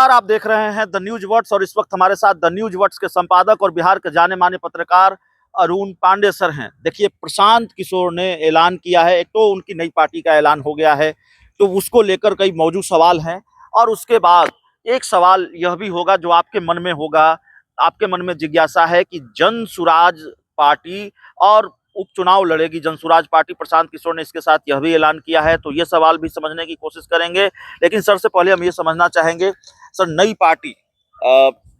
नमस्कार, आप देख रहे हैं द न्यूज वर्ड्स और इस वक्त हमारे साथ द न्यूज वर्ड्स के संपादक और बिहार के जाने माने पत्रकार अरुण पांडे सर हैं। देखिए, प्रशांत किशोर ने ऐलान किया है, एक तो उनकी नई पार्टी का ऐलान हो गया है, तो उसको लेकर कई मौजूद सवाल हैं और उसके बाद एक सवाल यह भी होगा जो आपके मन में होगा, आपके मन में जिज्ञासा है कि जन सुराज पार्टी और उपचुनाव लड़ेगी जन सुराज पार्टी। प्रशांत किशोर ने इसके साथ यह भी ऐलान किया है, तो ये सवाल भी समझने की कोशिश करेंगे। लेकिन सर से पहले हम ये समझना चाहेंगे, सर नई पार्टी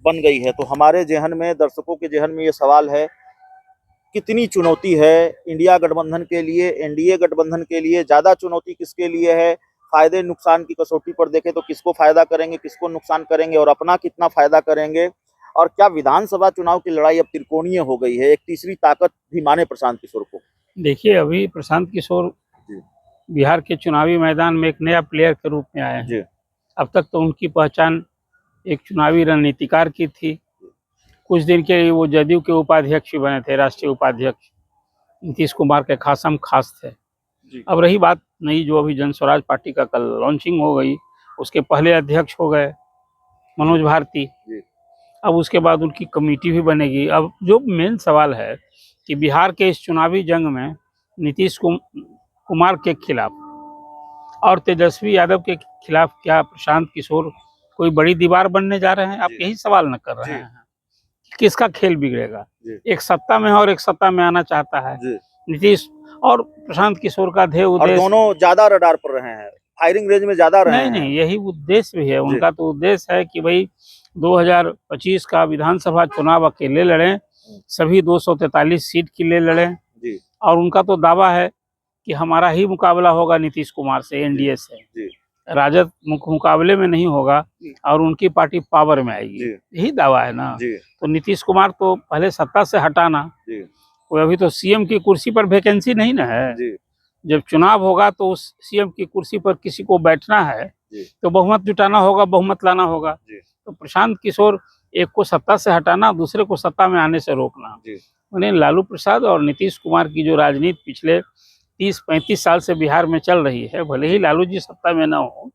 बन गई है, तो हमारे जहन में, दर्शकों के जहन में ये सवाल है, कितनी चुनौती है इंडिया गठबंधन के लिए, एनडीए गठबंधन के लिए? ज्यादा चुनौती किसके लिए है? फायदे नुकसान की कसौटी पर देखें तो किसको फायदा करेंगे, किसको नुकसान करेंगे और अपना कितना फायदा करेंगे? और क्या विधानसभा चुनाव की लड़ाई अब त्रिकोणीय हो गई है, एक तीसरी ताकत भी माने प्रशांत किशोर को? देखिए, अभी प्रशांत किशोर बिहार के चुनावी मैदान में एक नया प्लेयर के रूप में आए हैं। अब तक तो उनकी पहचान एक चुनावी रणनीतिकार की थी। कुछ दिन के लिए वो जदयू के उपाध्यक्ष भी बने थे, राष्ट्रीय उपाध्यक्ष नीतीश कुमार के खासम खास थे। अब रही बात नई, जो अभी जन स्वराज पार्टी का कल लॉन्चिंग हो गई, उसके पहले अध्यक्ष हो गए मनोज भारती। अब उसके बाद उनकी कमेटी भी बनेगी। अब जो मेन सवाल है कि बिहार के इस चुनावी जंग में नीतीश कुमार के खिलाफ और तेजस्वी यादव के खिलाफ क्या प्रशांत किशोर कोई बड़ी दीवार बनने जा रहे हैं? आप यही सवाल न कर रहे हैं? किसका खेल बिगड़ेगा? एक सत्ता में है और एक सत्ता में आना चाहता है नीतीश और प्रशांत किशोर का ध्येय उद्देश्य, दोनों ज्यादा रडार पर रहे हैं, फायरिंग रेंज में ज्यादा रहे हैं। नहीं, यही उद्देश्य भी है उनका। तो उद्देश्य है कि भाई 2025 का विधानसभा चुनाव अकेले लड़ें, सभी 243 सीट के लिए लड़ें। और उनका तो दावा है कि हमारा ही मुकाबला होगा नीतीश कुमार से, एनडीए से। राजद मुकाबले में नहीं होगा और उनकी पार्टी पावर में आएगी, यही दावा है ना। तो नीतीश कुमार तो पहले सत्ता से हटाना, कोई अभी तो सीएम की कुर्सी पर वैकेंसी नहीं ना है। जब चुनाव होगा तो उस सीएम की कुर्सी पर किसी को बैठना है तो बहुमत जुटाना होगा, बहुमत लाना होगा। तो प्रशांत किशोर एक को सत्ता से हटाना, दूसरे को सत्ता में आने से रोकना। उन्हें लालू प्रसाद और नीतीश कुमार की जो राजनीति पिछले 30-35 साल से बिहार में चल रही है, भले ही लालू जी सत्ता में ना हो,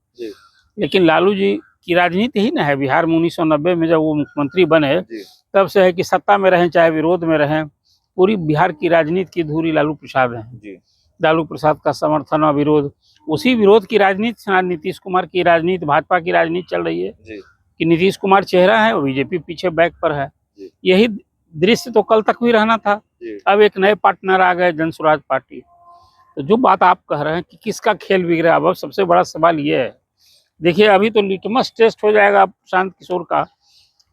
लेकिन लालू जी की राजनीति ही ना है। बिहार में 1990 में जब वो मुख्यमंत्री बने तब से है कि सत्ता में रहें चाहे विरोध में रहें, पूरी बिहार की राजनीति की धुरी लालू प्रसाद है। लालू प्रसाद का समर्थन और विरोध, उसी विरोध की राजनीति नीतीश कुमार की राजनीति, भाजपा की राजनीति चल रही है कि नीतीश कुमार चेहरा है और बीजेपी पीछे बैक पर है। यही दृश्य तो कल तक भी रहना था। अब एक नए पार्टनर आ गए, जन स्वराज पार्टी। तो जो बात आप कह रहे हैं कि किसका खेल बिगड़ा, अब सबसे बड़ा सवाल ये है। देखिए, अभी तो लिटमस टेस्ट हो जाएगा प्रशांत किशोर का।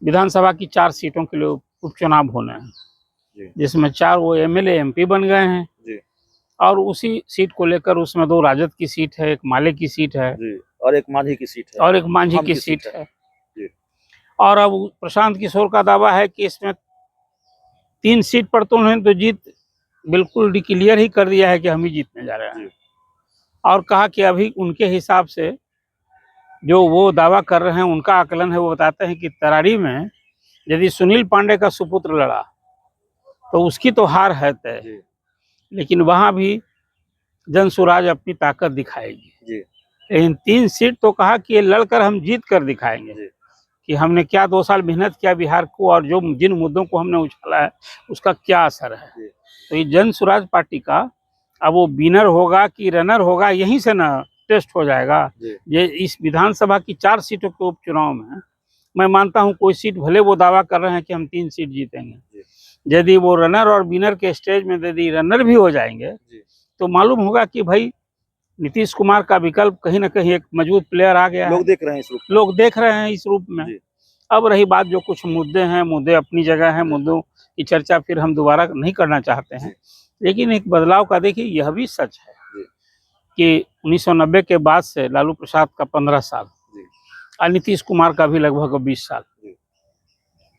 विधानसभा की 4 सीटों के लिए उपचुनाव होने हैं, जिसमें 4 वो एमएलए एमपी बन गए हैं और उसी सीट को लेकर उसमें 2 राजद की सीट है, एक माले की सीट है और एक मांझी की सीट है और अब प्रशांत किशोर का दावा है कि इसमें 3 सीट पर तो उन्होंने तो जीत बिल्कुल डिक्लेयर ही कर दिया है कि हम ही जीतने जा रहे हैं। और कहा कि अभी उनके हिसाब से जो वो दावा कर रहे हैं, उनका आकलन है, वो बताते हैं कि तरारी में यदि सुनील पांडे का सुपुत्र लड़ा तो उसकी तो हार है तय, लेकिन वहां भी जन स्वराज अपनी ताकत दिखाएगी। लेकिन 3 सीट तो कहा कि ये लड़कर हम जीत कर दिखाएंगे कि हमने क्या 2 साल मेहनत किया बिहार को और जो जिन मुद्दों को हमने उछाला है उसका क्या असर है। तो ये जन स्वराज पार्टी का अब वो विनर होगा कि रनर होगा, यहीं से ना टेस्ट हो जाएगा। ये इस विधानसभा की 4 सीटों के उपचुनाव में मैं मानता हूं कोई सीट, भले वो दावा कर रहे हैं कि हम 3 सीट जीतेंगे, यदि वो रनर और विनर के स्टेज में यदि रनर भी हो जाएंगे तो मालूम होगा कि भाई नीतीश कुमार का विकल्प कहीं ना कहीं एक मजबूत प्लेयर आ गया। लोग देख रहे हैं इस रूप में। अब रही बात, जो कुछ मुद्दे हैं, मुद्दे अपनी जगह हैं, मुद्दों की चर्चा फिर हम दोबारा नहीं करना चाहते हैं, लेकिन एक बदलाव का देखिए यह भी सच है कि 1990 के बाद से लालू प्रसाद का 15 साल और नीतीश कुमार का भी लगभग 20 साल,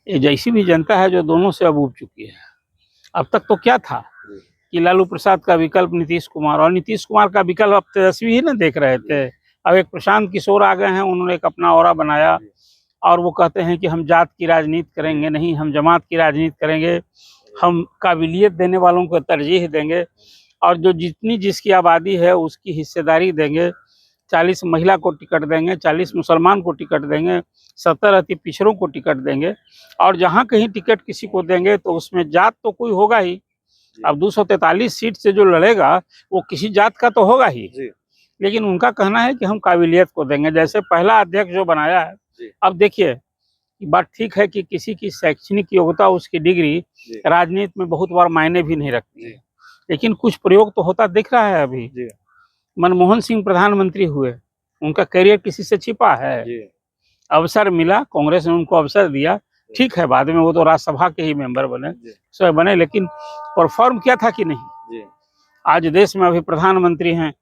ये जैसी भी जनता है जो दोनों से अब उब चुकी है। अब तक तो क्या था कि लालू प्रसाद का विकल्प नीतीश कुमार और नीतीश कुमार का विकल्प अब तेजस्वी ही ना देख रहे थे। अब एक प्रशांत किशोर आ गए हैं, उन्होंने एक अपना ऑरा बनाया और वो कहते हैं कि हम जात की राजनीति करेंगे नहीं, हम जमात की राजनीति करेंगे, हम काबिलियत देने वालों को तरजीह देंगे और जो जितनी जिसकी आबादी है उसकी हिस्सेदारी देंगे। 40 महिला को टिकट देंगे, 40 मुसलमान को टिकट देंगे, 70 अति पिछड़ों को टिकट देंगे। और जहाँ कहीं टिकट किसी को देंगे तो उसमें जात तो कोई होगा ही। अब 243 सीट से जो लड़ेगा वो किसी जात का तो होगा ही। लेकिन उनका कहना है कि हम काबिलियत को देंगे। जैसे पहला अध्यक्ष जो बनाया है, अब देखिए बात ठीक है कि किसी की शैक्षणिक योग्यता, उसकी डिग्री राजनीति में बहुत बार मायने भी नहीं रखती है, लेकिन कुछ प्रयोग तो होता दिख रहा है। अभी मनमोहन सिंह प्रधानमंत्री हुए, उनका करियर किसी से छिपा है? अवसर मिला, कांग्रेस ने उनको अवसर दिया, ठीक है, बाद में वो तो राज्यसभा के ही मेंबर बने, लेकिन परफॉर्म किया था कि नहीं? आज देश में अभी प्रधानमंत्री हैं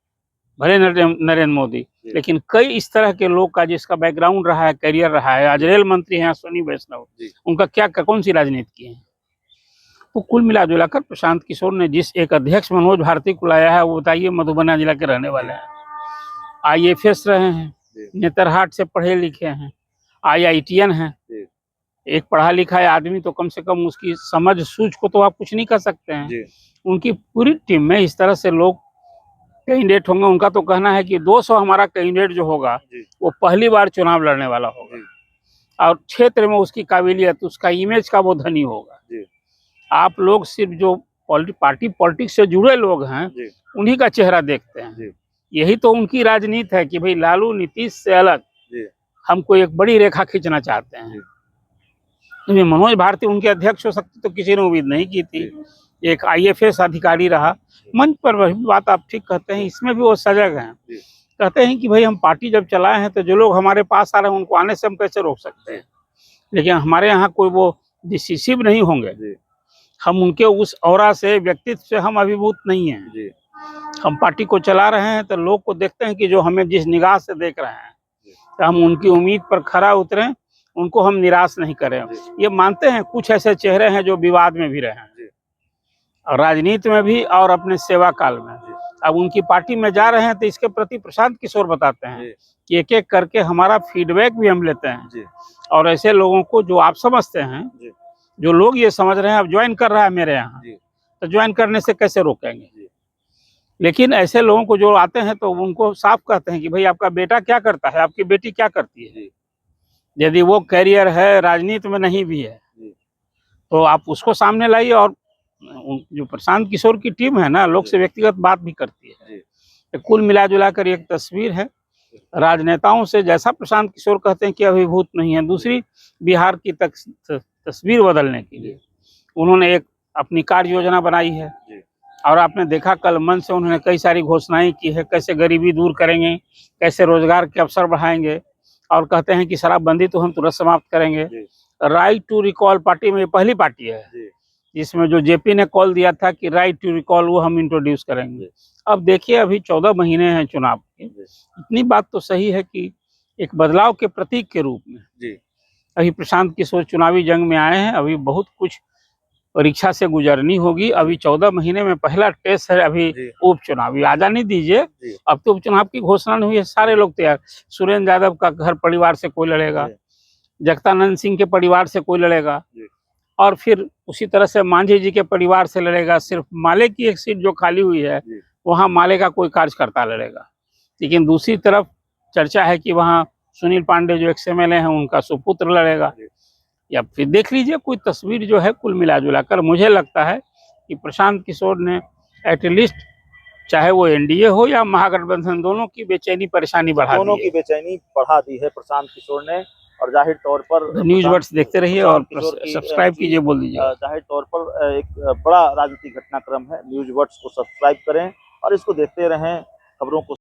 भले नरेंद्र मोदी, लेकिन कई इस तरह के लोग का जिसका बैकग्राउंड रहा है, करियर रहा है। आज रेल मंत्री हैं अश्विनी वैष्णव, उनका क्या कौन सी राजनीति की है? तो कुल मिला जुलाकर प्रशांत किशोर ने जिस एक अध्यक्ष मनोज भारती को लाया है, वो बताइए मधुबनी जिला के रहने वाले हैं, IAS रहे हैं, नेतरहाट से पढ़े लिखे हैं, IITN हैं। एक पढ़ा लिखा है आदमी तो कम से कम उसकी समझ सूझ को तो आप कुछ नहीं कर सकते हैं। उनकी पूरी टीम में इस तरह से लोग कैंडिडेट होंगे। उनका तो कहना है कि 200 हमारा कैंडिडेट जो होगा वो पहली बार चुनाव लड़ने वाला होगा और क्षेत्र में उसकी काबिलियत, उसका इमेज का वो धनी होगा। आप लोग सिर्फ जो पार्टी पॉलिटिक्स से जुड़े लोग हैं उन्हीं का चेहरा देखते हैं। यही तो उनकी राजनीति है कि भाई लालू नीतीश से अलग हमको एक बड़ी रेखा खींचना चाहते हैं। मनोज भारती उनके अध्यक्ष हो सकते तो किसी ने उम्मीद नहीं की थी। एक IFS अधिकारी रहा, मंच पर वही बात आप ठीक कहते हैं, इसमें भी वो सजग हैं। कहते हैं कि भाई हम पार्टी जब चलाए हैं तो जो लोग हमारे पास आ रहे हैं उनको आने से हम कैसे रोक सकते हैं, लेकिन हमारे यहाँ कोई वो डिसिसिव नहीं होंगे। हम उनके उस औरा से, व्यक्तित्व से हम अभिभूत नहीं हैं। हम पार्टी को चला रहे हैं तो लोग को देखते हैं कि जो हमें जिस निगाह से देख रहे हैं तो हम उनकी उम्मीद पर खरा उतरें, उनको हम निराश नहीं करें। ये मानते हैं कुछ ऐसे चेहरे हैं जो विवाद में भी रहे हैं, और राजनीति में भी और अपने सेवा काल में। अब उनकी पार्टी में जा रहे हैं तो इसके प्रति प्रशांत किशोर बताते हैं कि एक एक करके हमारा फीडबैक भी हम लेते हैं, और ऐसे लोगों को जो आप समझते हैं, जो लोग ये समझ रहे हैं अब ज्वाइन कर रहा है मेरे यहाँ, तो ज्वाइन करने से कैसे रोकेंगे। लेकिन ऐसे लोगों को जो आते हैं तो उनको साफ कहते हैं कि भाई आपका बेटा क्या करता है, आपकी बेटी क्या करती है। यदि वो कैरियर है, राजनीति में नहीं भी है, तो आप उसको सामने लाइए। और जो प्रशांत किशोर की टीम है ना, लोग से व्यक्तिगत बात भी करती है। तो कुल मिला जुला कर एक तस्वीर है राजनेताओं से, जैसा प्रशांत किशोर कहते हैं कि अभिभूत नहीं है। दूसरी, बिहार की तस्वीर बदलने के लिए उन्होंने एक अपनी कार्य योजना बनाई है, और आपने देखा कल मन से उन्होंने कई सारी घोषणाएं की है, कैसे गरीबी दूर करेंगे, कैसे रोजगार के अवसर बढ़ाएंगे, और कहते हैं कि शराबबंदी तो हम तुरंत समाप्त करेंगे। राइट टू रिकॉल पार्टी में ये पहली पार्टी है जिसमें जो JP ने कॉल दिया था कि राइट टू रिकॉल वो हम इंट्रोड्यूस करेंगे। अब देखिए अभी 14 महीने हैं चुनाव के, इतनी बात तो सही है कि एक बदलाव के प्रतीक के रूप में अभी प्रशांत किशोर चुनावी जंग में आए हैं। अभी बहुत कुछ परीक्षा से गुजरनी होगी। अभी 14 महीने में पहला टेस्ट है अभी उपचुनावी। आजा नहीं दीजिए, अब तो उपचुनाव की घोषणा नहीं हुई है, सारे लोग तैयार। सुरेंद्र यादव का घर परिवार से कोई लड़ेगा, जगतानंद सिंह के परिवार से कोई लड़ेगा, और फिर उसी तरह से मांझी जी के परिवार से लड़ेगा। सिर्फ माले की एक सीट जो खाली हुई है वहाँ माले का कोई कार्यकर्ता लड़ेगा। लेकिन दूसरी तरफ चर्चा है कि वहाँ सुनील पांडे जो XMLA हैं उनका सुपुत्र लड़ेगा। या फिर देख लीजिए कोई तस्वीर जो है, कुल मिला जुला कर मुझे लगता है कि प्रशांत किशोर ने एटलीस्ट, चाहे वो NDA हो या महागठबंधन, दोनों की बेचैनी परेशानी बढ़ा दी है प्रशांत किशोर ने। और जाहिर तौर पर न्यूज वर्ड्स देखते रहिए और सब्सक्राइब कीजिए, बोल दीजिए। जाहिर तौर पर एक बड़ा राजनीतिक घटनाक्रम है। न्यूज वर्ड्स को सब्सक्राइब करें और इसको देखते रहें, खबरों को